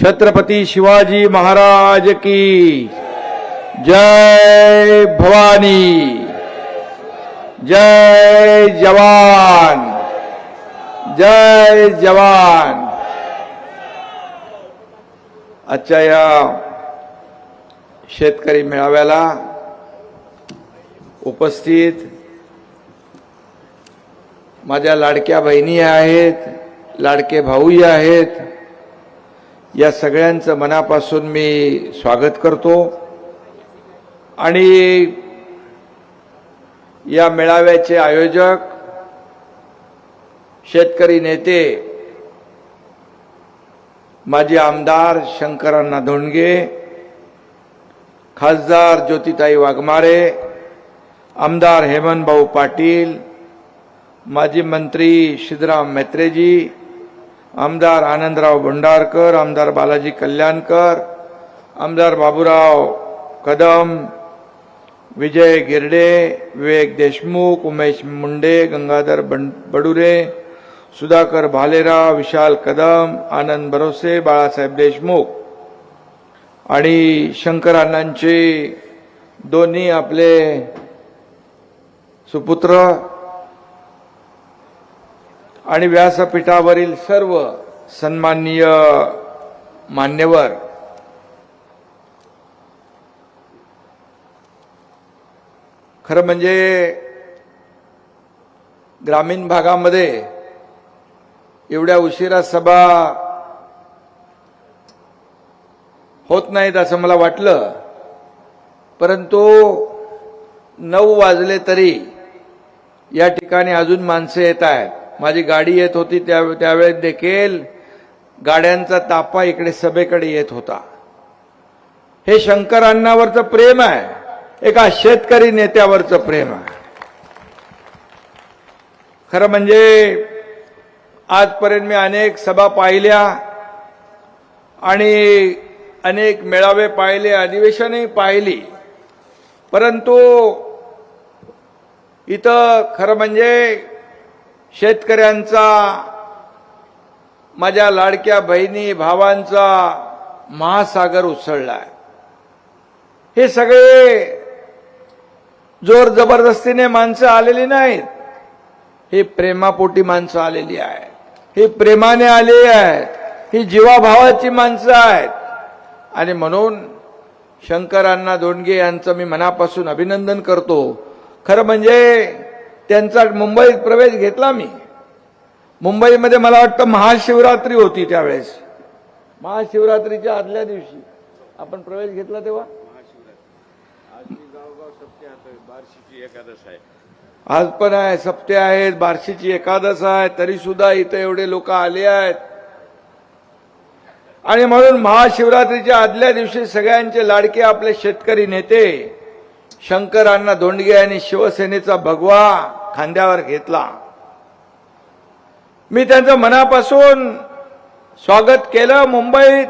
छत्रपती शिवाजी महाराज की जय भवानी, जय जवान, जय जवान। आजच्या या शेतकरी मेळाव्याला उपस्थित माझ्या लाडक्या बहिणी आहेत, लाडके भाऊही आहेत, या सगळ्यांचं मनापासून मी स्वागत करतो। आणि या मेळाव्याचे आयोजक शेतकरी नेते माजी आमदार शंकरअण्णा धोंडगे, खासदार ज्योतिताई वाघमारे, आमदार हेमंतभाऊ पाटील, माजी मंत्री सिद्धराम म्हेत्रेजी, आमदार आनंदराव भंडारकर, आमदार बालाजी कल्याणकर, आमदार बाबूराव कदम, विजय गिरडे, विवेक देशमुख, उमेश मुंडे, गंगाधर बडुरे, सुधाकर भालेराव, विशाल कदम, आनंद भरोसे, बाळासाहेब देशमुख आणि शंकरअण्णांचे दोन्ही आपले सुपुत्र आणि व्यासपीठावरील सर्व सन्माननीय मान्यवर, खरं म्हणजे ग्रामीण भागामध्ये एवढ्या उशिरा सभा होत नाहीत असं मला वाटलं, परंतु 9 वाजले तरी या ठिकाणी अजून माणसं येत आहेत। माझी गाडी येत होती त्यावेळेस देखील गाड्यांचा ताफा इकडे सभेकडे येत होता। हे शंकरअण्णावरचं प्रेम आहे, एका शेतकरी नेत्यावरचं प्रेम आहे। खरं म्हणजे आजपर्यंत मी अनेक सभा पाहिल्या आणि अनेक मेळावे पाहिले, अधिवेशनही पाहिली, परंतु इथं खरं म्हणजे शेतकऱ्यांचा, माझ्या लाडक्या बहिणी भावांचा महासागर उसळलाय। हे सगळे जोर जबरदस्तीने माणसं आलेली नाहीत, हे प्रेमापोटी माणसं आलेली आहेत, हे प्रेमाने आलेली आहेत, ही जीवाभावाची माणसं आहेत। आणि म्हणून शंकरअण्णा धोंडगे यांचं मी मनापासून अभिनंदन करतो। खरं म्हणजे त्यांचा मुंबईत प्रवेश घेतला मी। मुंबईमध्ये मला वाटतं महाशिवरात्री होती, त्यावेळेस महाशिवरात्रीच्या आदल्या दिवशी आपण प्रवेश घेतला तेव्हा आज पण आहे, सप्ते आहेत, बार्शीची एकादश आहे, तरी सुद्धा इथे एवढे लोक आले आहेत। आणि म्हणून महाशिवरात्रीच्या आदल्या दिवशी सगळ्यांचे लाडके आपले शेतकरी नेते शंकरअण्णा धोंडगे यांनी शिवसेनेचा भगवा खांद्यावर घेतला। मी त्यांचं मनापासून स्वागत केलं। मुंबईत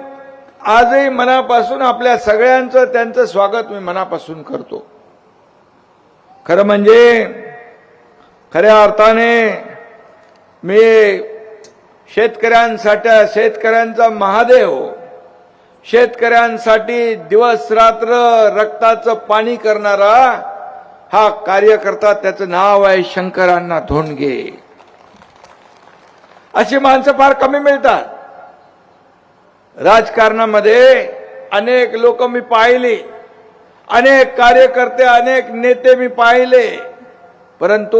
आजही मनापासून आपल्या सगळ्यांचं त्यांचं स्वागत मी मनापासून करतो। खरं म्हणजे खऱ्या अर्थाने मी शेतकऱ्यांचा महादेव, शेतकऱ्यांसाठी दिवस रात्र रक्ताचं पाणी करणारा हा कार्यकर्ता, त्याचं नाव आहे शंकरअण्णा धोंडगे। अशी माणसं फार कमी मिळतात राजकारणामध्ये। अनेक लोक मी पाहिले, अनेक कार्यकर्ते, अनेक नेते मी पाहिले, परंतु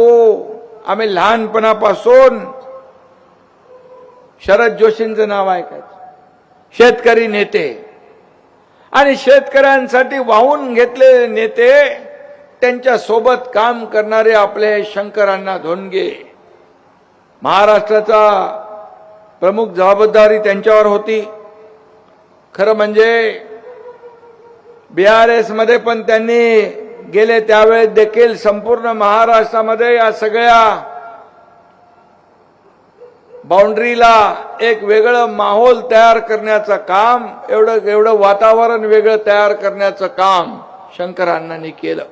आम्ही लहानपणापासून शरद जोशींचं नाव ऐकायचं, शेतकरी नेते आणि शेतकऱ्यांसाठी वाहून घेतलेले नेते, त्यांच्या सोबत काम करणारे आपले शंकरअण्णा धोंडगे। महाराष्ट्राचा प्रमुख जबाबदारी त्यांच्यावर होती। खरं म्हणजे BRS मध्ये पण त्यांनी गेले त्यावेळेस देखील संपूर्ण महाराष्ट्रामध्ये या सगळ्या बाउंड्रीला एक वेगळं माहोल तयार करण्याचं काम, एवढं वातावरण वेगळं तयार करण्याचं काम शंकरअण्णांनी केलं।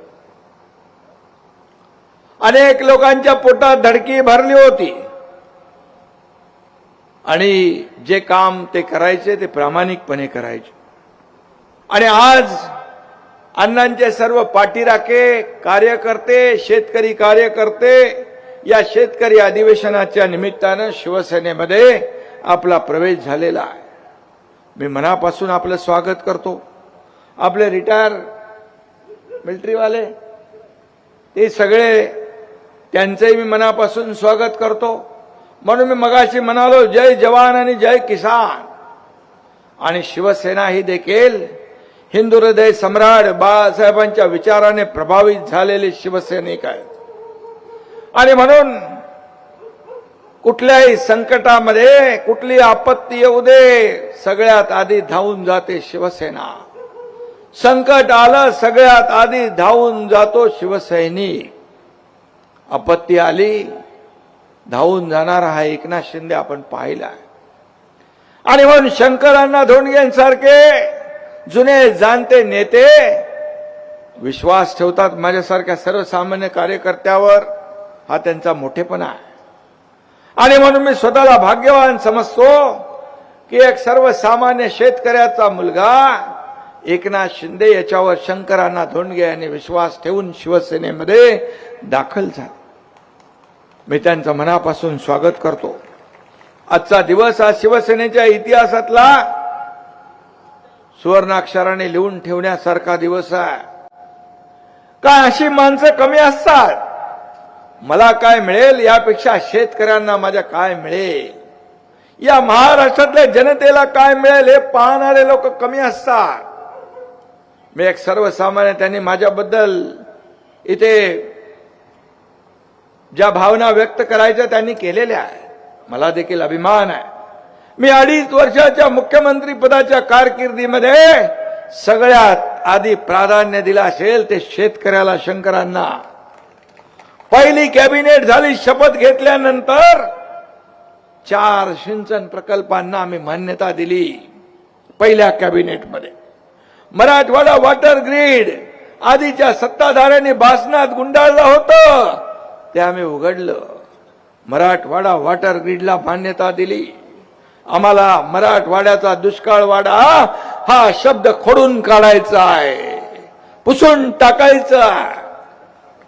अनेक लोकांच्या पोटात धडकी भरली होती, आणि जे काम ते करायचे ते प्रामाणिकपणे करायचे. आणि आज अण्णांचे सर्व पाठीराखे कार्यकर्ते, शेतकरी कार्यकर्ते या शेतकरी अधिवेशनाच्या निमित्तानं शिवसेनेमध्ये आपला प्रवेश झालेला आहे. मी मनापासून आपलं स्वागत करतो. आपले रिटायर मिलिटरीवाले ते सगळे त्यांचंही मी मनापासून स्वागत करतो. म्हणून मी मगाशी म्हणालो जय जवान आणि जय किसान. आणि शिवसेना ही देखील हिंदू हृदय सम्राट बाळासाहेबांच्या विचाराने प्रभावित झालेले शिवसैनिक आहेत. आणि म्हणून कुठल्याही संकटामध्ये कुठली आपत्ती येऊ दे सगळ्यात आधी धावून जाते शिवसेना. संकट आलं सगळ्यात आधी धावून जातो शिवसैनिक. आपत्ती आली धावून जाणारा हा एकनाथ शिंदे आपण पाहिला. आणि म्हणून शंकरांना धोंडगेंसारखे जुने जाणते नेते विश्वास ठेवतात माझ्यासारख्या सर्वसामान्य कार्यकर्त्यावर. हा त्यांचा मोठेपणा आहे. आणि म्हणून मी स्वतःला भाग्यवान समजतो की एक सर्वसामान्य शेतकऱ्याचा मुलगा एकनाथ शिंदे याच्यावर शंकरांना धोंडगे यांनी विश्वास ठेवून शिवसेनेमध्ये दाखल झाला. मी त्यांचं मनापासून स्वागत करतो. आजचा दिवस हा शिवसेनेच्या इतिहासातला सुवर्णाक्षराने लिहून ठेवण्यासारखा दिवस आहे. काय अशी माणसं कमी असतात? मला काय मिळेल यापेक्षा शेतकऱ्यांना माझ्या काय मिळेल, या महाराष्ट्रातल्या जनतेला काय मिळेल हे पाहणारे लोक कमी असतात. मी एक सर्वसामान्य त्यांनी माझ्याबद्दल इथे ज्या भावना व्यक्त करायच्या त्यांनी केलेल्या आहे. मला देखील अभिमान आहे. मी 2.5 वर्षाच्या मुख्यमंत्री पदाच्या कारकिर्दीमध्ये सगळ्यात आधी प्राधान्य दिलं असेल ते शेतकऱ्याला, शंकरांना. पहिली कॅबिनेट झाली, शपथ घेतल्यानंतर 4 सिंचन प्रकल्पांना आम्ही मान्यता दिली पहिल्या कॅबिनेटमध्ये. मराठवाडा वॉटर ग्रीड आधीच्या सत्ताधाऱ्यांनी भाषणात गुंडाळलं होतं ते आम्ही उघडलं. मराठवाडा वॉटर ग्रीडला मान्यता दिली. आम्हाला मराठवाड्याचा दुष्काळवाडा हा शब्द खोडून काढायचा आहे, पुसून टाकायचा आहे.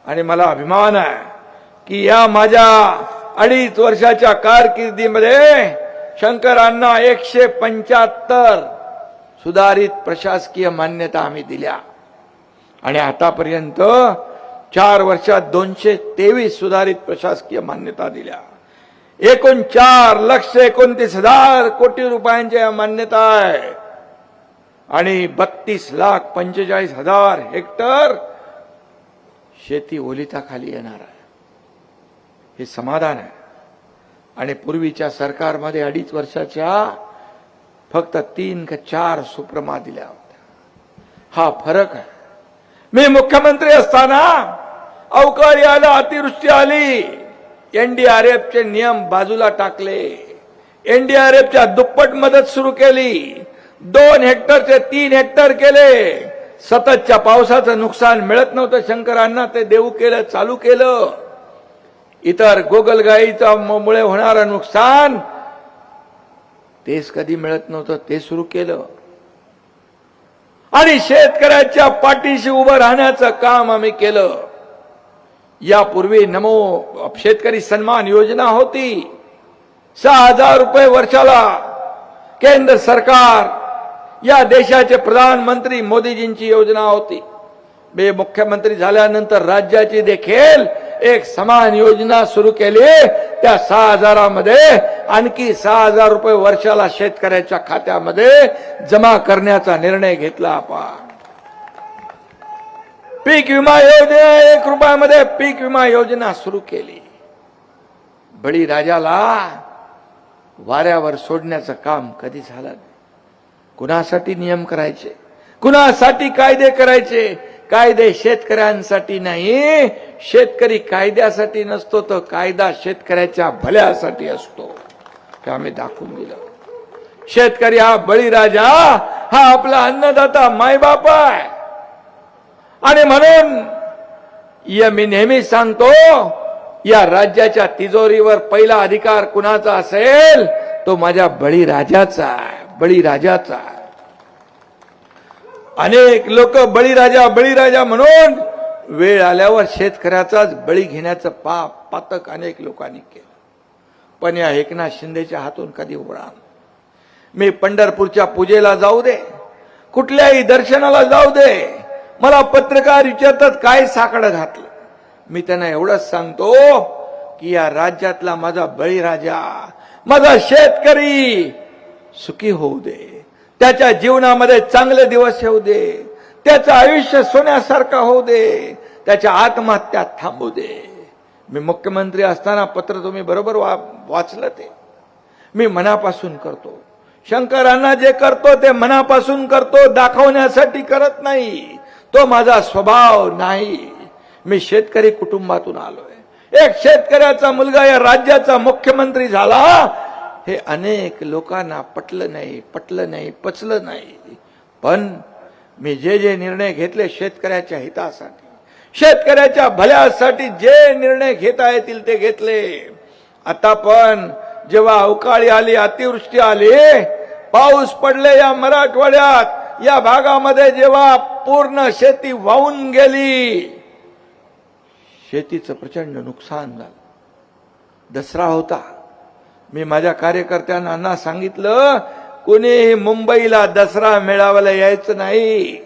आणि मला अभिमान आहे की या माझ्या 2.5 वर्षाच्या कारकिर्दीमध्ये शंकरांना 175 सुधारित प्रशासकीय मान्यता आम्ही दिल्या. आणि आतापर्यंत 4 वर्षात 223 सुधारित प्रशासकीय मान्यता दिल्या. एकूण 4,29,000 कोटी रुपयांच्या या मान्यता आहे. आणि 32,45,000 हेक्टर शेती ओलिताखाली येणार आहे. हे समाधान आहे. आणि पूर्वीच्या सरकारमध्ये 2.5 वर्षाच्या फक्त 3 का 4 सुप्रमा दिल्या होत्या. हा फरक आहे. मी मुख्यमंत्री असताना अवकाळी आला, अतिवृष्टी आली, एनडीआरएफचे नियम बाजूला टाकले, एनडीआरएफच्या दुप्पट मदत सुरू केली, 2 हेक्टरचे 3 हेक्टर केले. सततच्या पावसाचं नुकसान मिळत नव्हतं शंकरांना, ते देऊ केलं, चालू केलं. इतर गोगलगाईचा मुळे होणारं नुकसान तेच कधी मिळत नव्हतं, ते सुरू केलं. आणि शेतकऱ्याच्या पाठीशी उभं राहण्याचं काम आम्ही केलं. यापूर्वी नमो शेतकरी सन्मान योजना होती, 6,000 रुपये वर्षाला. केंद्र सरकार, या देशाचे प्रधानमंत्री मोदीजींची योजना होती. मी मुख्यमंत्री झाल्यानंतर राज्याची देखील एक समान योजना सुरू केली. त्या 6,000 मध्ये आणखी 6,000 रुपये वर्षाला शेतकऱ्याच्या खात्यामध्ये जमा करण्याचा निर्णय घेतला आपण. पीक विमा योजना 1 रुपयामध्ये पीक विमा योजना सुरू केली. बळीराजाला वाऱ्यावर सोडण्याचं काम कधी झालं नाही. कुणासाठी नियम करायचे, कुणासाठी कायदे करायचे. कायदे शेतकऱ्यांसाठी नाही, शेतकरी कायद्यासाठी नसतो, तर कायदा शेतकऱ्याच्या भल्यासाठी असतो. हे आम्ही दाखवून दिलं. शेतकरी हा बळीराजा, हा आपला अन्नदाता, मायबाप आहे. आणि म्हणून मी नेहमी सांगतो, या राज्याच्या तिजोरीवर पहिला अधिकार कुणाचा असेल तो माझ्या बळीराजाचा आहे, बळीराजाचा आहे. अनेक लोक बळीराजा म्हणून वेळ आल्यावर शेतकऱ्याचाच बळी घेण्याचं पातक अनेक लोकांनी केलं. पण या एकनाथ शिंदेच्या हातून कधी उघडा. मी पंढरपूरच्या पूजेला जाऊ दे, कुठल्याही दर्शनाला जाऊ दे, मला पत्रकार विचारतात काय साकडं घातलं. मी त्यांना एवढंच सांगतो की या राज्यातला माझा बळीराजा, माझा शेतकरी सुखी होऊ दे, त्याच्या जीवनामध्ये चांगले दिवस येऊ दे, त्याचं आयुष्य सोन्यासारखं होऊ दे, त्याच्या आत्महत्या थांबू दे. मी मुख्यमंत्री असताना पत्र तुम्ही बरोबर वाचलं ते. मी मनापासून करतो. शंकरांना जे करतो ते मनापासून करतो, दाखवण्यासाठी करत नाही. तो माझा स्वभाव नाही. मी शेतकरी कुटुंबातून आलोय. एक शेतकऱ्याचा मुलगा या राज्याचा मुख्यमंत्री झाला, हे अनेक लोकांना पटलं नाही, पचलं नाही. पण मी जे निर्णय घेतले शेतकऱ्याच्या हितासाठी, शेतकऱ्याच्या भल्यासाठी जे निर्णय घेता येतील ते घेतले. आता पण जेव्हा अवकाळी आली, अतिवृष्टी आली, पाऊस पडले या मराठवाड्यात, या भागामध्ये जेव्हा पूर्ण शेती वाहून गेली, शेतीचं प्रचंड नुकसान झालं. दसरा होता. मी माझ्या कार्यकर्त्यांना सांगितलं, कोणीही मुंबईला दसरा मेळाव्याला यायचं नाही.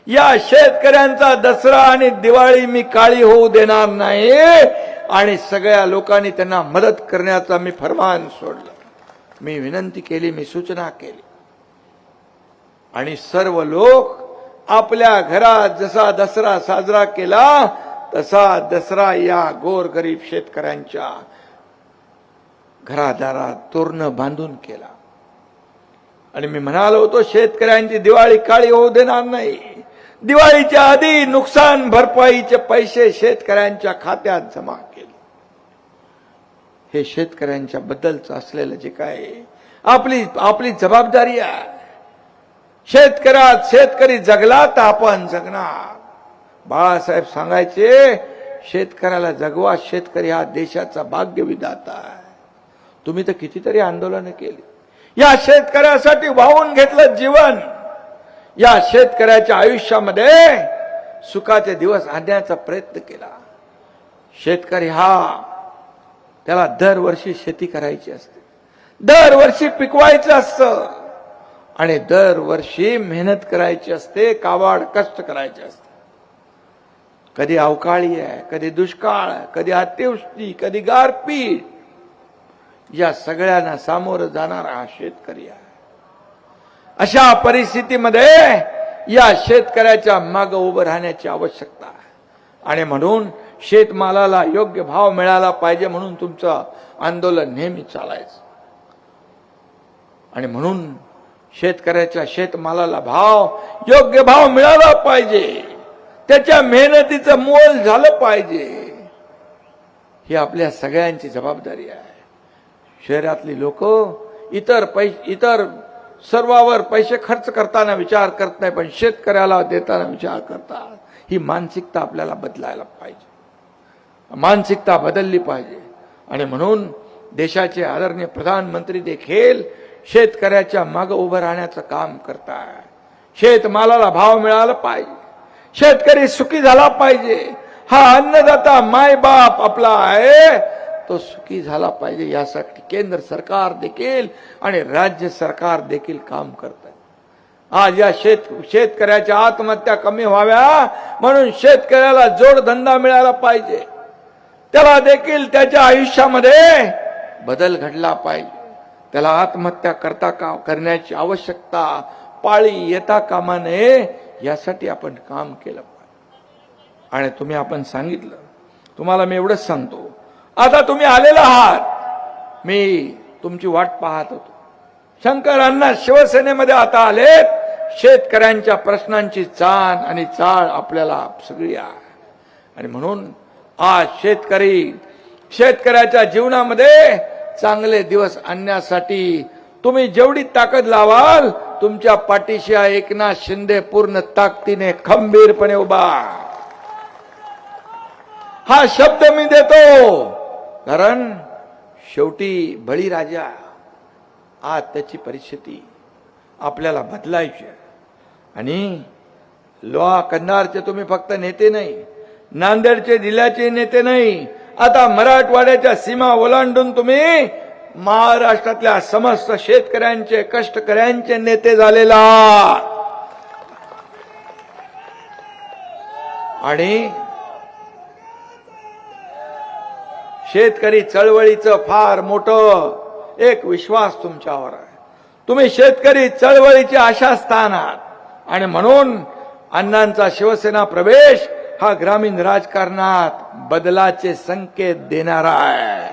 या शेतकऱ्यांचा दसरा आणि दिवाळी मी काळी होऊ देणार नाही. आणि सगळ्या लोकांनी त्यांना मदत करण्याचा मी फरमान सोडलं. मी विनंती केली, मी सूचना केली. आणि सर्व लोक आपल्या घरात जसा दसरा साजरा केला तसा दसरा या गोरगरीब शेतकऱ्यांच्या घरादारात तोरणं बांधून केला. आणि मी म्हणालो होतो शेतकऱ्यांची दिवाळी काळी होऊ देणार नाही. दिवाळीच्या आधी नुकसान भरपाईचे पैसे शेतकऱ्यांच्या खात्यात जमा केले. हे शेतकऱ्यांच्या बद्दलचं असलेलं जे काय आपली जबाबदारी आहे. शेतकरी जगला तर आपण जगणार. बाळासाहेब सांगायचे, शेतकऱ्याला जगवा, शेतकरी हा देशाचा भाग्यविधाता आहे. तुम्ही तर कितीतरी आंदोलन केली. या शेतकऱ्यासाठी वाहून घेतलं जीवन. या शेतकऱ्याच्या आयुष्यामध्ये सुखाचे दिवस आणण्याचा प्रयत्न केला. शेतकरी त्याला दरवर्षी शेती करायची असते, दरवर्षी पिकवायचं असतं आणि दरवर्षी मेहनत करायची असते, काबाड कष्ट करायचे असते. कधी अवकाळी आहे, कधी दुष्काळ, कधी अतिवृष्टी, कधी गारपीट, या सगळ्यांना सामोरं जाणारा हा शेतकरी आहे. अशा परिस्थितीमध्ये या शेतकऱ्याच्या मागे उभं राहण्याची आवश्यकता आहे. आणि म्हणून शेतमालाला योग्य भाव मिळाला पाहिजे म्हणून तुमचं आंदोलन नेहमी चालायचं. आणि म्हणून शेतकऱ्याच्या शेतमालाला योग्य भाव मिळाला पाहिजे, त्याच्या मेहनतीचं मोल झालं पाहिजे. ही आपल्या सगळ्यांची जबाबदारी आहे. शहरातली लोक इतर सर्वावर पैसे खर्च करताना विचार करत नाही, पण शेतकऱ्याला देताना विचार करतात. ही मानसिकता आपल्याला बदलायला पाहिजे. मानसिकता बदलली पाहिजे. आणि म्हणून देशाचे आदरणीय प्रधानमंत्री देखील शेतकऱ्याच्या मागे उभं राहण्याचं काम करतात. शेतमालाला भाव मिळाला पाहिजे, शेतकरी सुखी झाला पाहिजे. हा अन्नदाता मायबाप आपला आहे, तो सुखी झाला पाहिजे. यासाठी केंद्र सरकार देखील आणि राज्य सरकार देखील काम करत आहे. आज या शेतकऱ्याच्या आत्महत्या कमी व्हाव्या म्हणून शेतकऱ्याला जोडधंदा मिळाला पाहिजे. त्याला देखील त्याच्या आयुष्यामध्ये बदल घडला पाहिजे. त्याला आत्महत्या करण्याची आवश्यकता पाळी येता कामा नये, यासाठी आपण काम केलं पाहिजे. आणि आपण सांगितलं, तुम्हाला मी एवढंच सांगतो, आता तुम्ही आलेला आहात, मी तुमची वाट पाहत होतो. शंकरांना शिवसेनेमध्ये आता आलेत. शेतकऱ्यांच्या प्रश्नांची जाण आणि चाळ आपल्याला सगळी आहे. आणि म्हणून आज शेतकऱ्याच्या जीवनामध्ये चांगले दिवस आणण्यासाठी तुम्ही जेवढी ताकद लावाल, तुमच्या पाठीशी एकनाथ शिंदे पूर्ण ताकदीने खंबीरपणे उभा. हा शब्द मी देतो, कारण शेवटी बळीराजा आज त्याची परिस्थिती आपल्याला बदलायची आहे. आणि लोहा कंधारचे तुम्ही फक्त नेते नाही, नांदेडचे जिल्ह्याचे नेते नाही, आता मराठवाड्याच्या सीमा ओलांडून तुम्ही महाराष्ट्रातल्या समस्त शेतकऱ्यांचे, कष्टकऱ्यांचे नेते झालेला. आणि शेतकरी चळवळीचं फार मोठं एक विश्वास तुमच्यावर आहे. तुम्ही शेतकरी चळवळीचे आशास्थान आहात. आणि म्हणून अण्णांचा शिवसेना प्रवेश हा ग्रामीण राजकारणात बदलाचे संकेत देणारा आहे.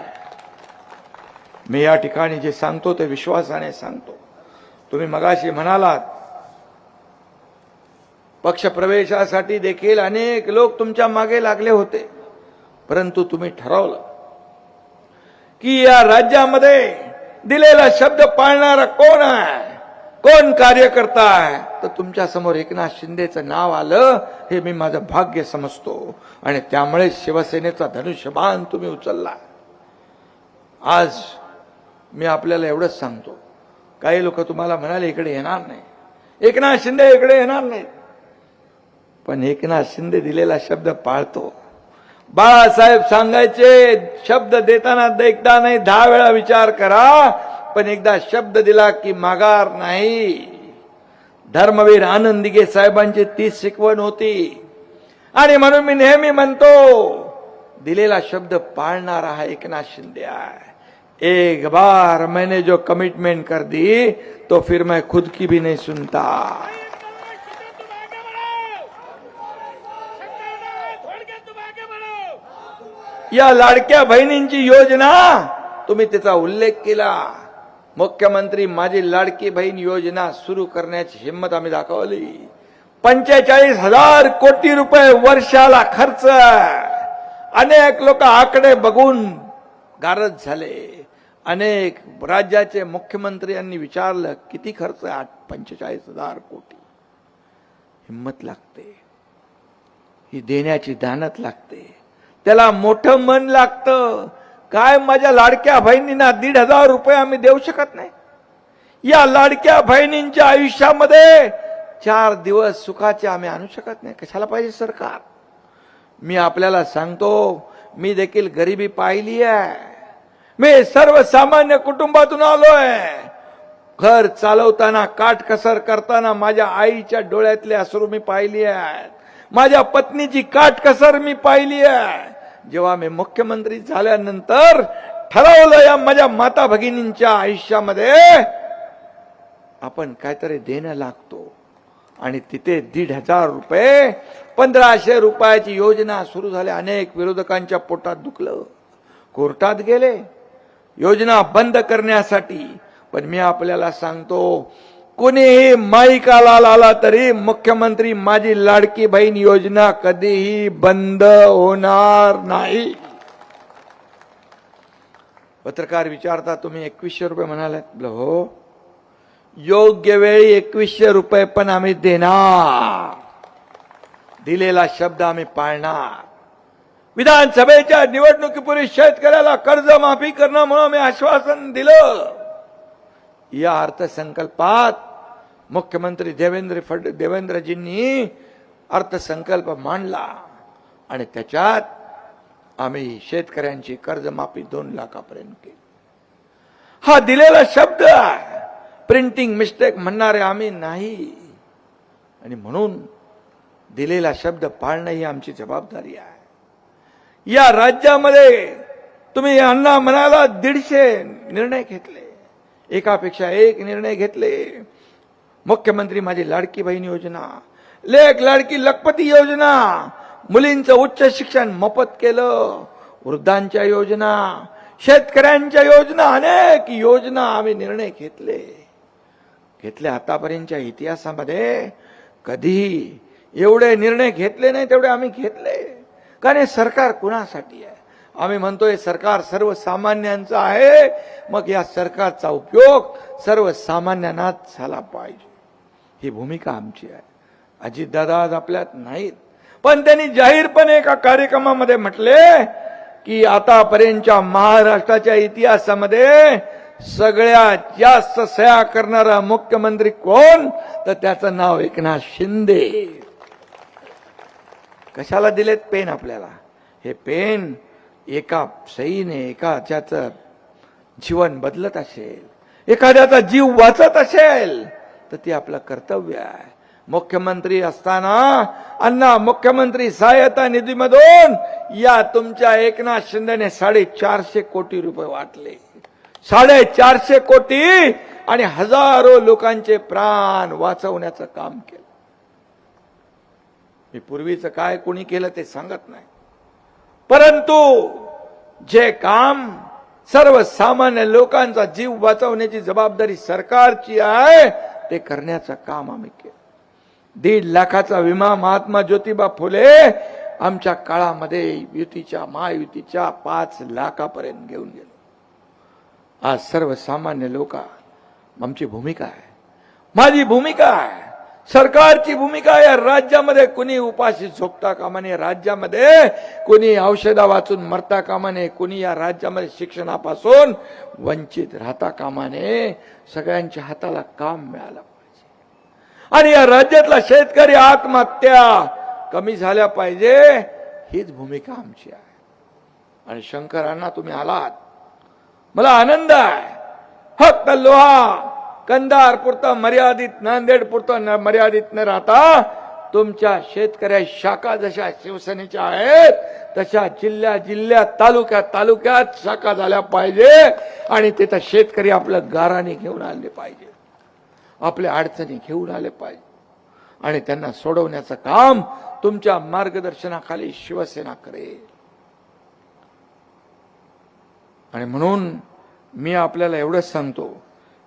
मी या ठिकाणी जे सांगतो ते विश्वासाने सांगतो. तुम्ही मगाशी म्हणालात पक्षप्रवेशासाठी देखील अनेक लोक तुमच्या मागे लागले होते, परंतु तुम्ही ठरवलं की या राज्यामध्ये दिलेला शब्द पाळणारा कोण आहे, कोण कार्यकर्ता आहे, तर तुमच्या समोर एकनाथ शिंदेचं नाव आलं. हे मी माझं भाग्य समजतो आणि त्यामुळे शिवसेनेचा धनुष्यबाण तुम्ही उचलला. आज मी आपल्याला एवढंच सांगतो, काही लोक तुम्हाला म्हणाले इकडे येणार नाही, एकनाथ शिंदे इकडे येणार नाही, पण एकनाथ शिंदे दिलेला शब्द पाळतो. बाळासाहेब सांगायचे शब्द देताना एकदा नाही 10 वेळा विचार करा, पण एकदा शब्द दिला की माघार नाही. धर्मवीर आनंद दिघे साहेबांची तीच शिकवण होती. आणि म्हणून मी नेहमी म्हणतो दिलेला शब्द पाळणारा हा एकनाथ शिंदे आहे. एक बार मैंने जो कमिटमेंट कर दी तो फिर मैं खुद की भी नहीं सुनता. या लाडक्या बहिणींची योजना तुम्ही त्याचा उल्लेख केला. मुख्यमंत्री माझी लाडकी बहीण योजना सुरू करण्याची हिंमत आम्ही दाखवली. 45,000 कोटी रुपये वर्षाला खर्च. अनेक लोक आकडे बघून गारज झाले. अनेक राज्याचे मुख्यमंत्री यांनी विचारलं किती खर्च आहे. 45,000 कोटी. हिंमत लागते, ही देण्याची दानत लागते, त्याला मोठं मन लागतं. काय माझ्या लाडक्या बहिणींना 1,500 रुपये आम्ही देऊ शकत नाही? या लाडक्या बहिणींच्या आयुष्यामध्ये 4 दिवस सुखाचे आम्ही आणू शकत नाही? कशाला पाहिजे सरकार? मी आपल्याला सांगतो, मी देखील गरिबी पाहिली आहे. मी सर्वसामान्य कुटुंबातून आलोय. घर चालवताना, काटकसर करताना माझ्या आईच्या डोळ्यातले अश्रू मी पाहिली आहेत. माझ्या पत्नीची काटकसर मी पाहिली आहे. जेव्हा मी मुख्यमंत्री झाल्यानंतर ठरवलं या माझ्या माता भगिनींच्या आयुष्यामध्ये आपण काहीतरी देणं लागतो. आणि तिथे 1,500 रुपये, 1,500 रुपयाची योजना सुरू झाली. अनेक विरोधकांच्या पोटात दुखलं, कोर्टात गेले योजना बंद करण्यासाठी. पण मी आपल्याला सांगतो, कोणीही माईकाला आला तरी मुख्यमंत्री माझी लाडकी बहीण योजना कधीही बंद होणार नाही. पत्रकार विचारता तुम्ही 2100 रुपये म्हणालात. हो, योग्य वेळी 2100 रुपये पण आम्ही देणार. दिलेला शब्द आम्ही पाळणार. विधानसभेच्या निवडणुकीपूर्वी शेतकऱ्याला कर्जमाफी करणं म्हणून मी आश्वासन दिलं. या अर्थसंकल्पात मुख्यमंत्री देवेंद्रजींनी अर्थसंकल्प मांडला आणि त्याच्यात आम्ही शेतकऱ्यांची कर्जमाफी 2 लाखापर्यंत केली. हा दिलेला शब्द आहे. प्रिंटिंग मिस्टेक म्हणणारे आम्ही नाही. आणि म्हणून दिलेला शब्द पाळणं ही आमची जबाबदारी आहे. या राज्यामध्ये तुम्ही अण्णा म्हणाला 150 निर्णय घेतले, एकापेक्षा एक निर्णय घेतले. मुख्यमंत्री माझी लाडकी बहीण योजना, लेक लाडकी लखपती योजना, मुलींचं उच्च शिक्षण मोफत केलं, वृद्धांच्या योजना, शेतकऱ्यांच्या योजना, अनेक योजना आम्ही निर्णय घेतले. आतापर्यंतच्या इतिहासामध्ये कधी एवढे निर्णय घेतले नाही तेवढे आम्ही घेतले. कारण हे सरकार कुणासाठी आहे? आम्ही म्हणतोय सरकार सर्वसामान्यांचं आहे. मग या सरकारचा उपयोग सर्वसामान्यांनाच झाला पाहिजे. ही भूमिका आमची आहे. अजितदादा आज आपल्यात नाहीत, पण त्यांनी जाहीरपणे एका कार्यक्रमामध्ये म्हटले की आतापर्यंतच्या महाराष्ट्राच्या इतिहासामध्ये सगळ्यात जास्त सह्या करणारा मुख्यमंत्री कोण, तर त्याचं नाव एकनाथ शिंदे. कशाला दिलेत पेन आपल्याला? हे पेन एका सहीने एखाद्याचं जीवन बदलत असेल, एखाद्याचा जीव वाचत असेल, तर ते आपलं कर्तव्य आहे. मुख्यमंत्री असताना अण्णा मुख्यमंत्री सहायता निधीमधून या तुमच्या एकनाथ शिंदेने 450 कोटी रुपये वाटले. 450 कोटी आणि हजारो लोकांचे प्राण वाचवण्याचं काम केलं. मी पूर्वीचं काय कोणी केलं ते सांगत नाही, परंतु जे काम सर्वसामान्य लोकांचा जीव वाचवण्याची जबाबदारी सरकारची आहे ते करण्याचं काम आम्ही केलं. 1.5 लाखाचा विमा महात्मा ज्योतिबा फुले आमच्या काळामध्ये युतीच्या महायुतीच्या 5 लाखापर्यंत घेऊन गेलो. आज सर्वसामान्य लोक, आमची भूमिका आहे, माझी भूमिका आहे, सरकारची भूमिका आहे. राज्यामध्ये कुणी उपाशी झोपता कामा नये, राज्यामध्ये कुणी औषधा वाचून मरता कामा नये, कुणी या राज्यामध्ये शिक्षणापासून वंचित राहता कामा नये. सगळ्यांच्या हाताला काम मिळालं पाहिजे आणि या राज्यातला शेतकरी आत्महत्या कमी झाल्या पाहिजे, हीच भूमिका आमची आहे. आणि शंकरांना तुम्ही आलात, मला आनंद आहे. फक्त लोहा कंधार पुरता मर्यादित, नांदेड पुरता मर्यादित न राहता तुमच्या शेतकऱ्या शाखा जशा शिवसेनेच्या आहेत तशा जिल्ह्यात तालुक्यात शाखा झाल्या पाहिजे आणि तिथं शेतकरी आपलं गाराने घेऊन आले पाहिजे, आपल्या अडचणी घेऊन आले पाहिजे आणि त्यांना सोडवण्याचं काम तुमच्या मार्गदर्शनाखाली शिवसेना करेल. आणि म्हणून मी आपल्याला एवढंच सांगतो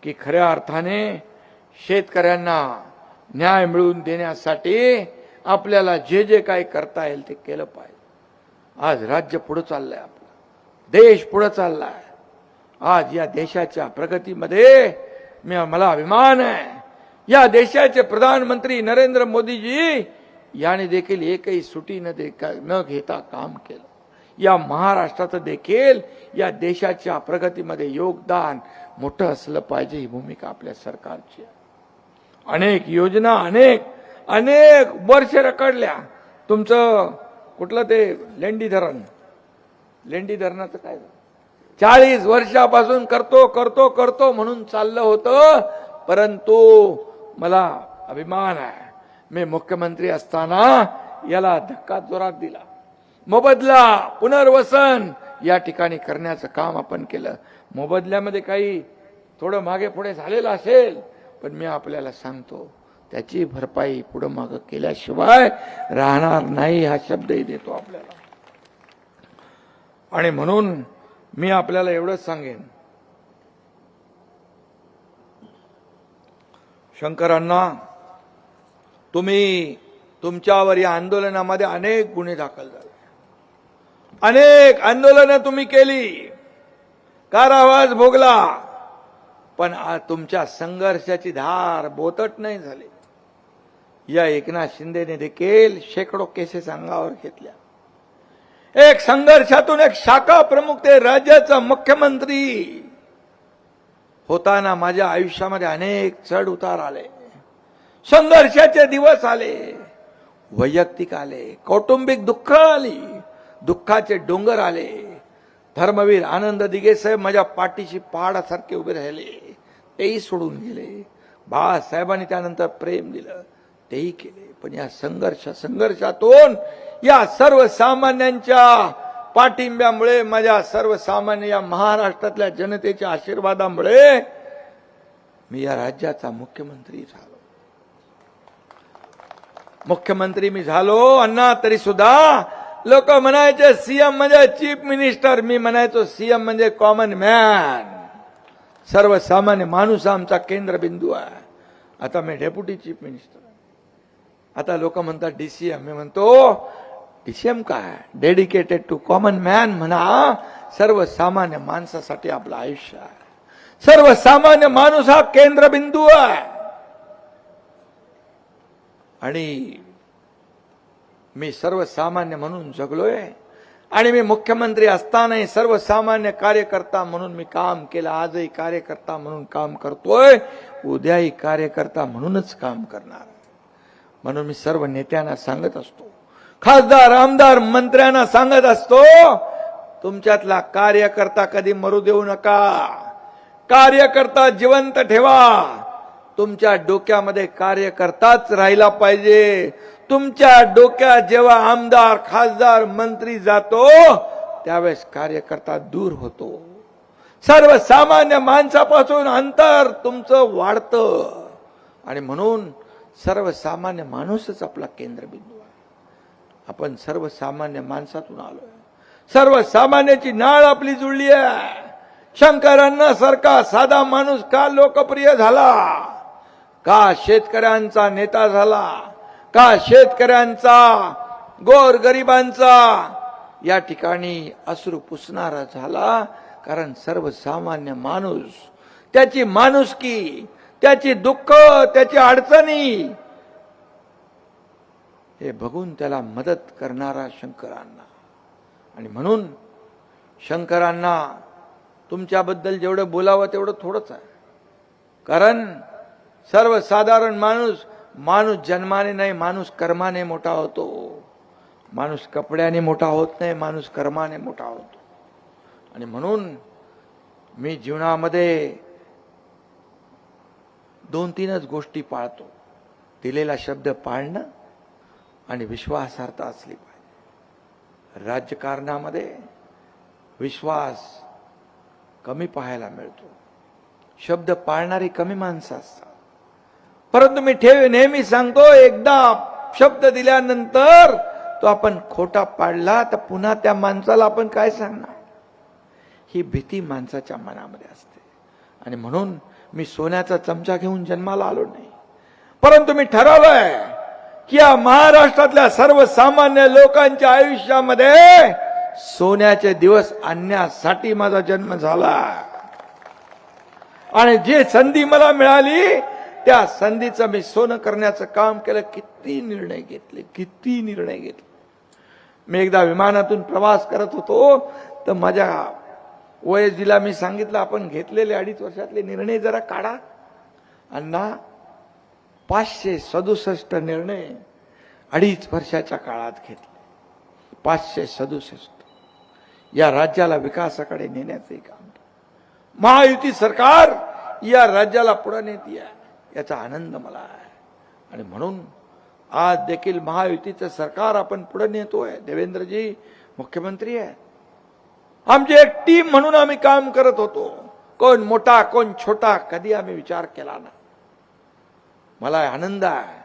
की खऱ्या अर्थाने शेतकऱ्यांना न्याय मिळवून देण्यासाठी आपल्याला जे जे काही करता येईल ते केलं पाहिजे. आज राज्य पुढे चाललंय, आपलं देश पुढे चाललाय. आज या देशाच्या प्रगतीमध्ये मला अभिमान आहे. या देशाचे प्रधानमंत्री नरेंद्र मोदीजी याने देखील एकही सुटी न घेता काम केलं. या महाराष्ट्राचं देखील या देशाच्या प्रगतीमध्ये योगदान मोठं असलं पाहिजे, ही भूमिका आपल्या सरकारची आहे. अनेक योजना अनेक वर्ष रखडल्या. तुमचं कुठलं ते लेंडी धरणाचं काय 40 वर्षापासून करतो म्हणून चाललं होतं. परंतु मला अभिमान आहे, मी मुख्यमंत्री असताना याला धक्का जोरात दिला. मोबदला पुनर्वसन या ठिकाणी करण्याचं काम आपण केलं. मोबदल्यामध्ये काही थोडं मागे पुढे झालेलं असेल, पण मी आपल्याला सांगतो त्याची भरपाई पुढे मागे केल्याशिवाय राहणार नाही, हा शब्दही देतो आपल्याला. आणि म्हणून मी आपल्याला एवढंच सांगेन, शंकरांना, तुम्ही तुमच्यावर या आंदोलनामध्ये अनेक गुन्हे दाखल झाले, अनेक आंदोलनं तुम्ही केली, कारावास भोगला, पण तुमच्या संघर्षाची धार बोतट नाही झाली. या एकनाथ शिंदेने देखील शेकडो केसेस अंगावर घेतल्या. एक संघर्षातून एक शाखा प्रमुख ते राज्याचा मुख्यमंत्री होताना माझ्या आयुष्यामध्ये अनेक चढ उतार आले, संघर्षाचे दिवस आले, वैयक्तिक आले, कौटुंबिक दुःख आली, दुःखाचे डोंगर आले. धर्मवीर आनंद दिघे साहेब माझ्या पाठीशी पहाडासारखे उभे राहिले, तेही सोडून गेले. बाळासाहेबांनी त्यानंतर प्रेम दिलं, तेही केले. पण या संघर्षातून या सर्वसामान्यांच्या पाठिंब्यामुळे, माझ्या सर्वसामान्य या महाराष्ट्रातल्या जनतेच्या आशीर्वादामुळे मी या राज्याचा मुख्यमंत्री झालो. मुख्यमंत्री मी झालो अण्णा, तरी सुद्धा लोक म्हणायचे सीएम म्हणजे चीफ मिनिस्टर, मी म्हणायचो सीएम म्हणजे कॉमन मॅन, सर्वसामान्य माणूस आमचा केंद्रबिंदू आहे. आता मी डेप्युटी चीफ मिनिस्टर आहे. आता लोक म्हणतात डीसीएम, मी म्हणतो डीसीएम काय, डेडिकेटेड टू कॉमन मॅन म्हणा. सर्वसामान्य माणसासाठी आपलं आयुष्य आहे, सर्वसामान्य माणूस हा केंद्रबिंदू आहे. आणि मी सर्वसामान्य म्हणून जगलोय आणि मी मुख्यमंत्री असतानाही सर्वसामान्य कार्यकर्ता म्हणून मी काम केलं. आजही कार्यकर्ता म्हणून काम करतोय, उद्याही कार्यकर्ता म्हणूनच काम करणार. म्हणून मी सर्व नेत्यांना सांगत असतो, खासदार आमदार मंत्र्यांना सांगत असतो, तुमच्यातला कार्यकर्ता कधी मरू देऊ नका. कार्यकर्ता जिवंत ठेवा. तुमच्या डोक्यामध्ये कार्यकर्ताच राहिला पाहिजे. तुमच्या डोक्यात जेव्हा आमदार खासदार मंत्री जातो त्यावेळेस कार्यकर्ता दूर होतो. सर्वसामान्य माणसापासून अंतर तुमचं वाढतं. आणि म्हणून सर्वसामान्य माणूसच आपला केंद्रबिंदू आहे. आपण सर्वसामान्य माणसातून आलोय. सर्वसामान्याची नाळ आपली जुळली आहे. शंकरांना सारखा साधा माणूस का लोकप्रिय झाला? का शेतकऱ्यांचा नेता झाला? का शेतकऱ्यांचा गोरगरिबांचा या ठिकाणी अश्रू पुसणारा झाला? कारण सर्वसामान्य माणूस, त्याची माणुसकी, त्याची दुःख, त्याची अडचणी हे बघून त्याला मदत करणारा शंकरांना. आणि म्हणून शंकरांना तुमच्याबद्दल जेवढं बोलावं तेवढं थोडंच आहे. कारण सर्वसाधारण माणूस जन्माने नाही, माणूस कर्माने मोठा होतो. माणूस कपड्याने मोठा होत नाही, माणूस कर्माने मोठा होतो. आणि म्हणून मी जीवनामध्ये 2-3च गोष्टी पाळतो. दिलेला शब्द पाळणं आणि विश्वासार्हता असली पाहिजे. राजकारणामध्ये विश्वास कमी पाहायला मिळतो. शब्द पाळणारी कमी माणसं असतात. परंतु मी नेहमी सांगतो, एकदा शब्द दिल्यानंतर तो आपण खोटा पाडला तर पुन्हा त्या माणसाला आपण काय सांगणार? ही भीती माणसाच्या मनामध्ये असते. आणि म्हणून मी सोन्याचा चमचा घेऊन जन्माला आलो नाही. परंतु मी ठरवलंय की या महाराष्ट्रातल्या सर्वसामान्य लोकांच्या आयुष्यामध्ये सोन्याचे दिवस आणण्यासाठी माझा जन्म झाला. आणि जी संधी मला मिळाली त्या संधीचं मी सोनं करण्याचं काम केलं. किती निर्णय घेतले. मी एकदा विमानातून प्रवास करत होतो तर माझ्या ओएसडीला मी सांगितलं, आपण घेतलेले 2.5 वर्षातले निर्णय जरा काढा. अण्णा 567 निर्णय 2.5 वर्षाच्या काळात घेतले. 567 या राज्याला विकासाकडे नेण्याचे काम. महायुती सरकार या राज्याला पुढे नेते आहे, याचा आनंद मला आहे. आणि म्हणून आज देखील महायुतीचं सरकार आपण पुढे नेतोय. देवेंद्रजी मुख्यमंत्री आहे. आमची एक टीम म्हणून आम्ही काम करत होतो. कोण मोठा कोण छोटा कधी आम्ही विचार केला नाही. मला आनंद आहे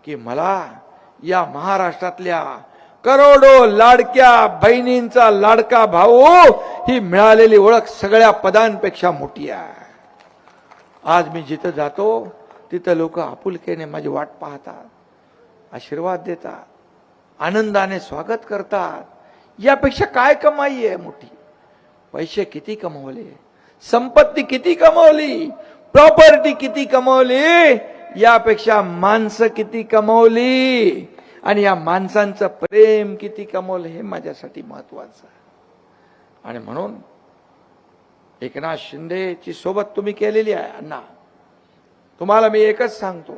की मला या महाराष्ट्रातल्या करोडो लाडक्या बहिणींचा लाडका भाऊ ही मिळालेली ओळख सगळ्या पदांपेक्षा मोठी आहे. आज मी जिथं जातो तिथं लोक आपुलकीने माझी वाट पाहतात, आशीर्वाद देतात, आनंदाने स्वागत करतात. यापेक्षा काय कमाई आहे मोठी? पैसे किती कमवले, संपत्ती किती कमवली, प्रॉपर्टी किती कमवली, यापेक्षा माणसं किती कमवली आणि या माणसांचं प्रेम किती कमवलं हे माझ्यासाठी महत्वाचं आहे. आणि म्हणून एकनाथ शिंदेची सोबत तुम्ही केलेली आहे अण्णा. तुम्हाला मी एकच सांगतो,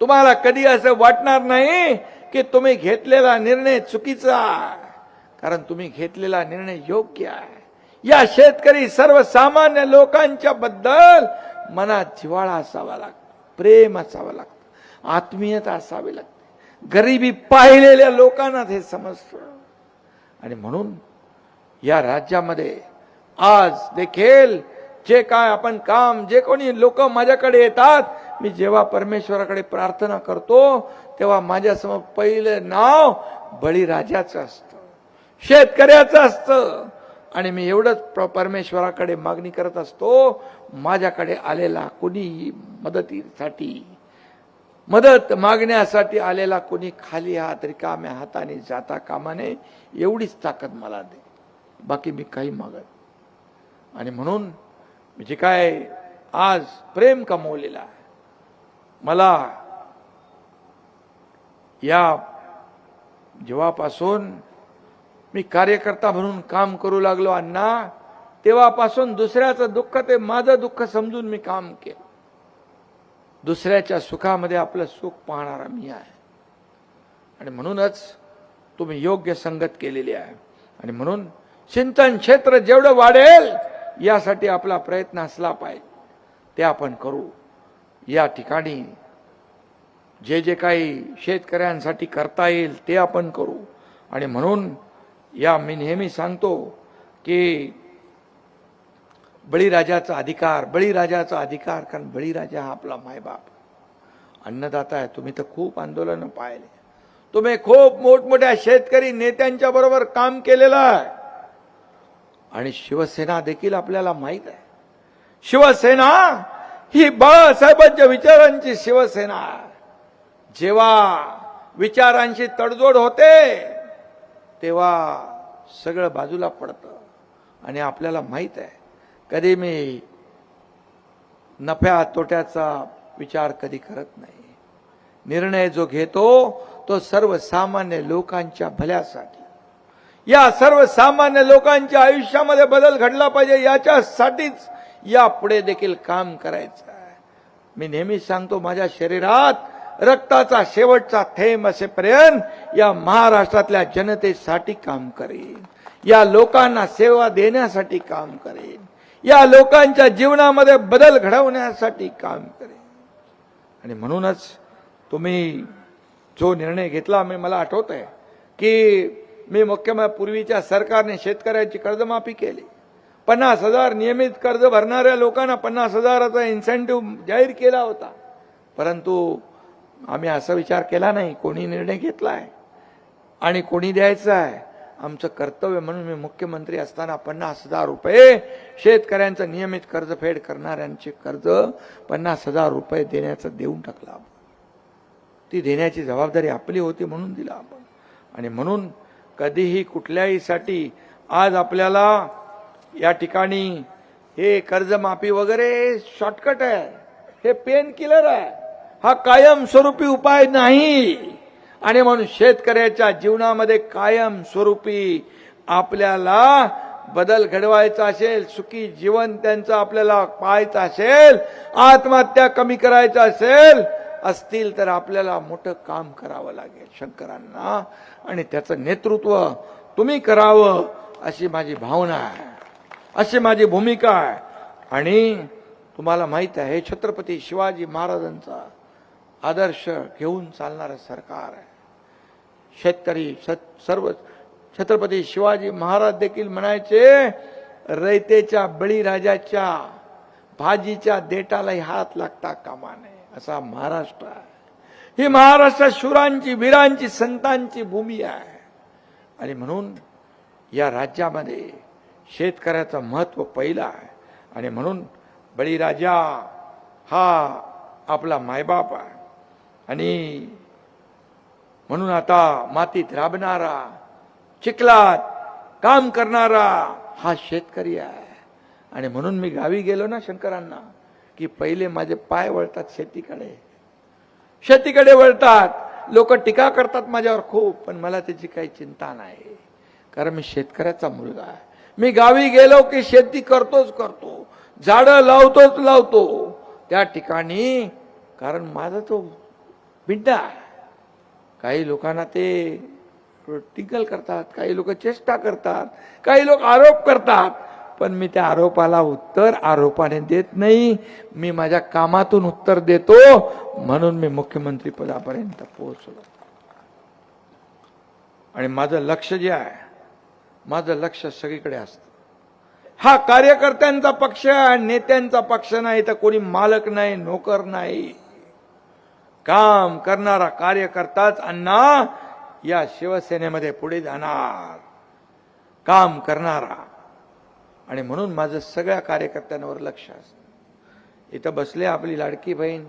तुम्हाला कधी असं वाटणार नाही की तुम्ही घेतलेला निर्णय चुकीचा आहे. कारण तुम्ही घेतलेला निर्णय योग्य आहे. या शेतकरी सर्वसामान्य लोकांच्या बद्दल मनात जिव्हाळा असावा लागतो, प्रेम असावं लागतं, आत्मीयता असावी लागते. गरिबी पाहिलेल्या लोकांना हे समजतं. आणि म्हणून या राज्यामध्ये आज देखील जे काय आपण काम, जे कोणी लोक माझ्याकडे येतात, मी जेव्हा परमेश्वराकडे प्रार्थना करतो तेव्हा माझ्यासमोर पहिलं नाव बळीराजाचं असतं, शेतकऱ्याचं असतं. आणि मी एवढंच परमेश्वराकडे मागणी करत असतो, माझ्याकडे आलेला कोणी मदत मागण्यासाठी आलेला कोणी खाली हात रिकाम्या हाताने जाता कामा नये, एवढीच ताकद मला दे. बाकी मी काही मागत. आणि म्हणून मी जे काय आज प्रेम कमवलेला आहे, मला या जेव्हापासून मी कार्यकर्ता म्हणून काम करू लागलो अण्णा, तेव्हापासून दुसऱ्याचं दुःख ते माझं दुःख समजून मी काम केलं. दुसऱ्याच्या सुखामध्ये आपलं सुख पाहणारा मी आहे. आणि म्हणूनच तुम्ही योग्य संगत केलेली आहे. आणि म्हणून चिंतन क्षेत्र जेवढं वाढेल यासाठी आपला प्रयत्न असला पाहिजे, ते आपण करू. या ठिकाणी जे जे काही शेतकऱ्यांसाठी करता येईल ते आपण करू. आणि म्हणून मी नेहमी सांगतो की बळीराजाचा अधिकार, बळीराजाचा अधिकार, कारण बळीराजा हा आपला मायबाप अन्नदाता आहे. तुम्ही तर खूप आंदोलन पाहिले, तुम्ही खूप मोठमोठ्या शेतकरी नेत्यांच्या बरोबर काम केलेलं आहे. आणि शिवसेना देखील आपल्याला माहित आहे. शिवसेना ही बाळासाहेबांच्या विचारांची शिवसेना आहे. जेव्हा विचारांची तडजोड होते तेव्हा सगळं बाजूला पडतं. आणि आपल्याला माहित आहे, कधी मी नफ्या तोट्याचा विचार कधी करत नाही. निर्णय जो घेतो तो सर्वसामान्य लोकांच्या भल्यासाठी, या सर्वसामान्य लोकांच्या आयुष्यामध्ये बदल घडला पाहिजे याच्यासाठीच यापुढे देखील काम करायचं आहे. मी नेहमी सांगतो, माझ्या शरीरात रक्ताचा शेवटचा थेंब असेपर्यंत या महाराष्ट्रातल्या जनतेसाठी काम करेन, या लोकांना सेवा देण्यासाठी काम करेन, या लोकांच्या जीवनामध्ये बदल घडवण्यासाठी काम करेन. आणि म्हणूनच तुम्ही जो निर्णय घेतला, मला आठवत आहे की मी मुख्यमंत्री पूर्वीच्या सरकारने शेतकऱ्यांची कर्जमाफी केली. 50,000 नियमित कर्ज भरणाऱ्या लोकांना 50,000चा इन्सेंटिव्ह जाहीर केला होता. परंतु आम्ही असा विचार केला नाही, कोणी निर्णय घेतलाय आणि कोणी द्यायचा आहे. आमचं कर्तव्य म्हणून मी मुख्यमंत्री असताना 50,000 रुपये शेतकऱ्यांचं नियमित कर्जफेड करणाऱ्यांचे कर्ज 50,000 रुपये देण्याचं देऊन टाकला. ती देण्याची जबाबदारी आपली होती म्हणून दिला आपण. आणि म्हणून कधीही कुठल्याही साठी आज आपल्याला या ठिकाणी हे कर्जमाफी वगैरे शॉर्टकट आहे, हे पेन किलर आहे, हा कायमस्वरूपी उपाय नाही. आणि म्हणून शेतकऱ्याच्या जीवनामध्ये कायमस्वरूपी आपल्याला बदल घडवायचा असेल, सुखी जीवन त्यांचं आपल्याला पाहायचं असेल, आत्महत्या कमी करायचं असतील तर आपल्याला मोठं काम करावं लागेल शंकरांना. आणि त्याचं नेतृत्व तुम्ही करावं अशी माझी भावना आहे, अशी माझी भूमिका आहे. आणि तुम्हाला माहित आहे, हे छत्रपती शिवाजी महाराजांचा आदर्श घेऊन चालणारं सरकार आहे. शेतकरी सर्व छत्रपती शिवाजी महाराज देखील म्हणायचे, रयतेच्या बळीराजाच्या भाजीच्या देठालाही हात लागता कामा नये. असा महाराष्ट्र आहे. ही महाराष्ट्र शूरांची, वीरांची, संतांची भूमी आहे. आणि म्हणून या राज्यामध्ये शेतकऱ्याचं महत्व पहिलं आहे. आणि म्हणून बळीराजा हा आपला मायबाप आहे. आणि म्हणून आता मातीत राबणारा, चिखलात काम करणारा हा शेतकरी आहे. आणि म्हणून मी गावी गेलो ना शंकरांना, की पहिले माझे पाय वळतात शेतीकडे वळतात. लोक टीका करतात माझ्यावर खूप, पण मला त्याची काही चिंता नाही, कारण मी शेतकऱ्याचा मुलगा आहे. मी गावी गेलो की शेती करतो, झाडं लावतो त्या ठिकाणी, कारण माझा तो बिड्डा आहे. काही लोकांना ते टिंगल करतात, काही लोक चेष्टा करतात, काही लोक आरोप करतात, पण मी त्या आरोपाला उत्तर आरोपाने देत नाही, मी माझ्या कामातून उत्तर देतो. म्हणून मी मुख्यमंत्री पदापर्यंत पोहोचलो. आणि माझं लक्ष जे आहे, माझं लक्ष सगळीकडे असतं. हा कार्यकर्त्यांचा पक्ष आहे, नेत्यांचा पक्ष नाही. तर कोणी मालक नाही, नोकर नाही. काम करणारा कार्यकर्ताच अण्णा या शिवसेनेमध्ये पुढे जाणार, काम करणारा. आणि म्हणून माझं सगळ्या कार्यकर्त्यांवर लक्ष असतं. इथं बसले आपली लाडकी बहीण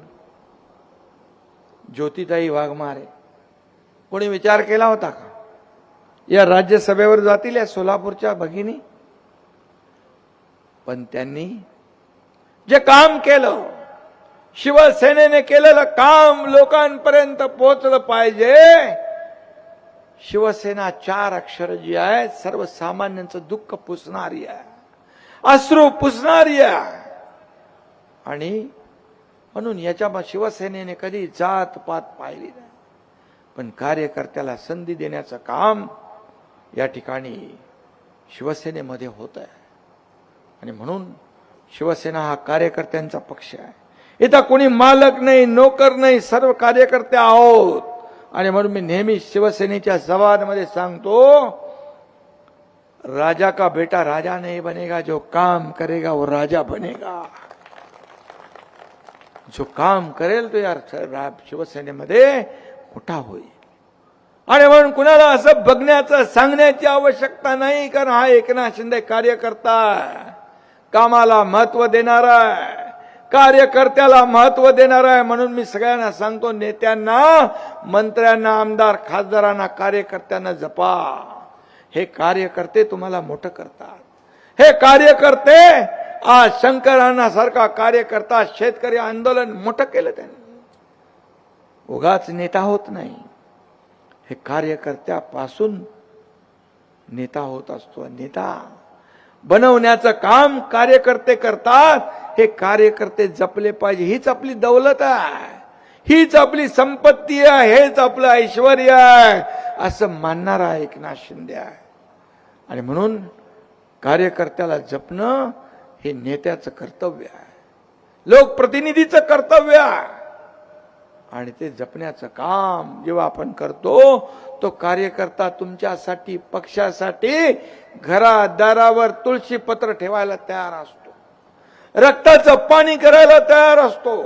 ज्योतिताई वाघमारे. कोणी विचार केला होता का या राज्यसभेवर जातील या सोलापूरच्या भगिनी? पण त्यांनी जे काम केलं, शिवसेनेने केलेलं काम लोकांपर्यंत पोहोचलं पाहिजे, शिवसेना 4 अक्षर जी आहे सर्वसामान्यांचं दुःख पुसणारी आहे, अश्रू पुसणारी आहे. आणि म्हणून याच्या शिवसेनेने कधी जात पात पाहिली नाही, पण कार्यकर्त्याला संधी देण्याचं काम या ठिकाणी शिवसेनेमध्ये होत आहे. आणि म्हणून शिवसेना हा कार्यकर्त्यांचा पक्ष आहे. इथं कोणी मालक नाही, नोकर नाही, सर्व कार्यकर्ते आहोत. आणि म्हणून मी नेहमी शिवसेनेच्या सभांमध्ये सांगतो, राजा का बेटा राजा नहीं बनेगा, जो काम करेगा वो राजा बनेगा. जो काम करेल तो यार शिवसेनेमध्ये मोठा होईल. आणि म्हणून कुणाला असं बघण्याचं सांगण्याची आवश्यकता नाही, कारण हा एकनाथ शिंदे कार्यकर्ता आहे, कामाला महत्व देणारा आहे, कार्यकर्त्याला महत्व देणार आहे. म्हणून मी सगळ्यांना सांगतो, नेत्यांना, मंत्र्यांना, आमदार, खासदारांना, कार्यकर्त्यांना जपा. हे कार्यकर्ते तुम्हाला मोठं करतात. हे कार्यकर्ते आज शंकरांना सारखा कार्यकर्ता शेतकरी आंदोलन मोठं केलं त्यांनी. उगाच नेता होत नाही, हे कार्यकर्त्यापासून नेता होत असतो. नेता बनवण्याचं काम कार्यकर्ते करतात. हे कार्यकर्ते जपले पाहिजे. हीच आपली दौलत आहे, हीच आपली संपत्ती आहे, हेच आपलं ऐश्वर्य आहे, असं मानणारा एकनाथ शिंदे आहे. आणि म्हणून कार्यकर्त्याला जपणं हे नेत्याचं कर्तव्य आहे, लोकप्रतिनिधीचं कर्तव्य आहे. आणि ते जपण्याचं काम जेव्हा आपण करतो, तो कार्यकर्ता तुमच्यासाठी, पक्षासाठी घरादारावर तुळशी पत्र ठेवायला तयार असतो, रक्ताचं पाणी करायला तयार असतो.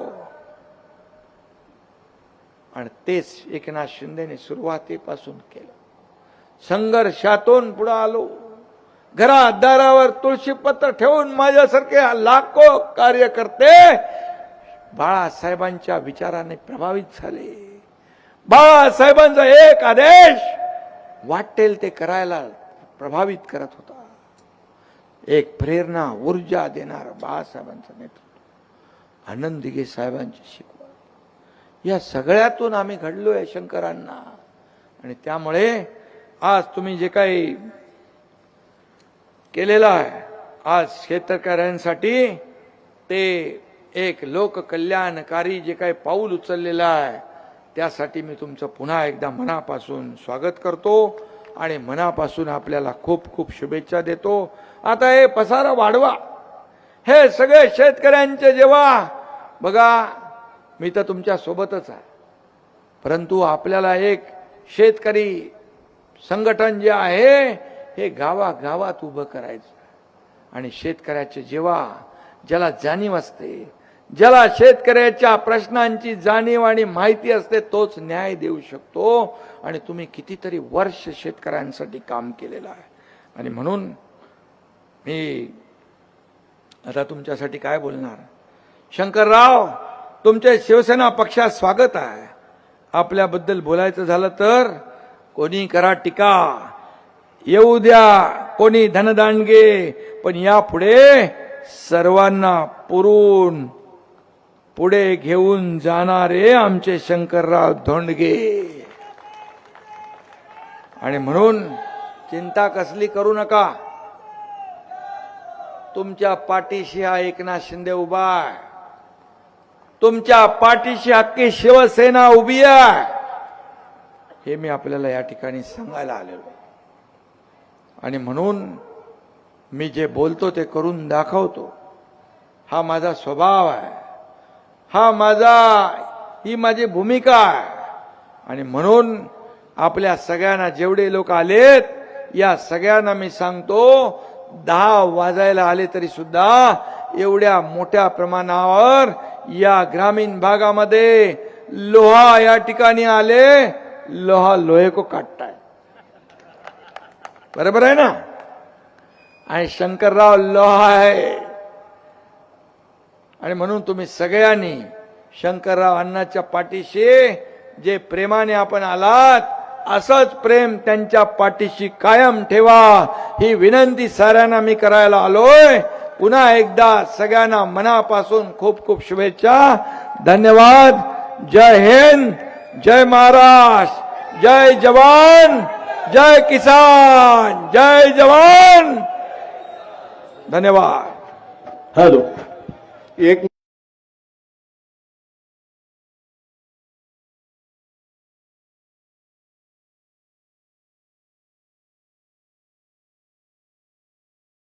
आणि तेच एकनाथ शिंदेने सुरुवातीपासून केलं. संघर्षातून पुढे आलो, घरादारावर तुळशी पत्र ठेवून माझ्यासारखे लाखो कार्यकर्ते बाळासाहेबांच्या विचाराने प्रभावित झाले. बाळासाहेबांचा एक आदेश वाटेल ते करायला प्रभावित करत होता. एक प्रेरणा, ऊर्जा देणार बाळासाहेबांचं नेतृत्व, आनंद दिघे साहेबांची शिकवण, या सगळ्यातून आम्ही घडलोय शंकरांना. आणि त्यामुळे आज तुम्ही जे काही केलेलं आहे आज शेतकऱ्यांसाठी, ते एक लोककल्याणकारी जे काही पाऊल उचललेलं आहे, त्यासाठी मी तुमचं पुन्हा एकदा मनापासून स्वागत करतो आणि मनापासून आपल्याला खूप खूप शुभेच्छा देतो. आता हे पसारा वाढवा, हे सगळे शेतकऱ्यांचे जेव्हा बघा, मी तर तुमच्या सोबतच आहे, परंतु आपल्याला एक शेतकरी संघटन जे आहे हे गावागावात उभं करायचं. आणि शेतकऱ्याचे जेव्हा ज्याला जाणीव असते, ज्याला शेतकऱ्याच्या प्रश्नांची जाणीव आणि माहिती असते, तोच न्याय देऊ शकतो. आणि तुम्ही कितीतरी वर्ष शेतकऱ्यांसाठी काम केलेलं आहे. आणि म्हणून मी आता तुमच्यासाठी काय बोलणार. शंकरराव, तुमचे शिवसेना पक्षात स्वागत आहे. आपल्याबद्दल बोलायचं झालं तर कोणी करा टीका, येऊ द्या कोणी धनदांडगे, पण यापुढे सर्वांना पुरून पुढे घेऊन जाणारे आमचे शंकरराव धोंडगे. आणि म्हणून चिंता कसली करू नका, तुमच्या पाठीशी हा एकनाथ शिंदे उभा आहे, तुमच्या पाठीशी अख्खी शिवसेना उभी आहे. हे मी आपल्याला या ठिकाणी सांगायला आलेलो. आणि म्हणून मी जे बोलतो ते करून दाखवतो. हा माझा स्वभाव आहे, ही माझी भूमिका आहे. आणि म्हणून आपल्या सगळ्यांना, जेवढे लोक आलेत, या सगळ्यांना मी सांगतो, 10 वाजायला आले तरी सुद्धा एवढ्या मोठ्या प्रमाणावर या ग्रामीण भागामध्ये लोहा या ठिकाणी आले, लोहा लोहे को काटता है, बरोबर आहे ना. आणि शंकरराव लोहा आहे. आणि म्हणून तुम्ही सगळ्यांनी शंकरराव अण्णाच्या पाठीशी जे प्रेमाने आपण आलात, असंच प्रेम त्यांच्या पाठीशी कायम ठेवा, ही विनंती साऱ्यांना मी करायला आलोय. पुन्हा एकदा सगळ्यांना मनापासून खूप खूप शुभेच्छा. धन्यवाद. जय हिंद, जय महाराष्ट्र, जय जवान, जय किसान, जय जवान. धन्यवाद. हॅलो एक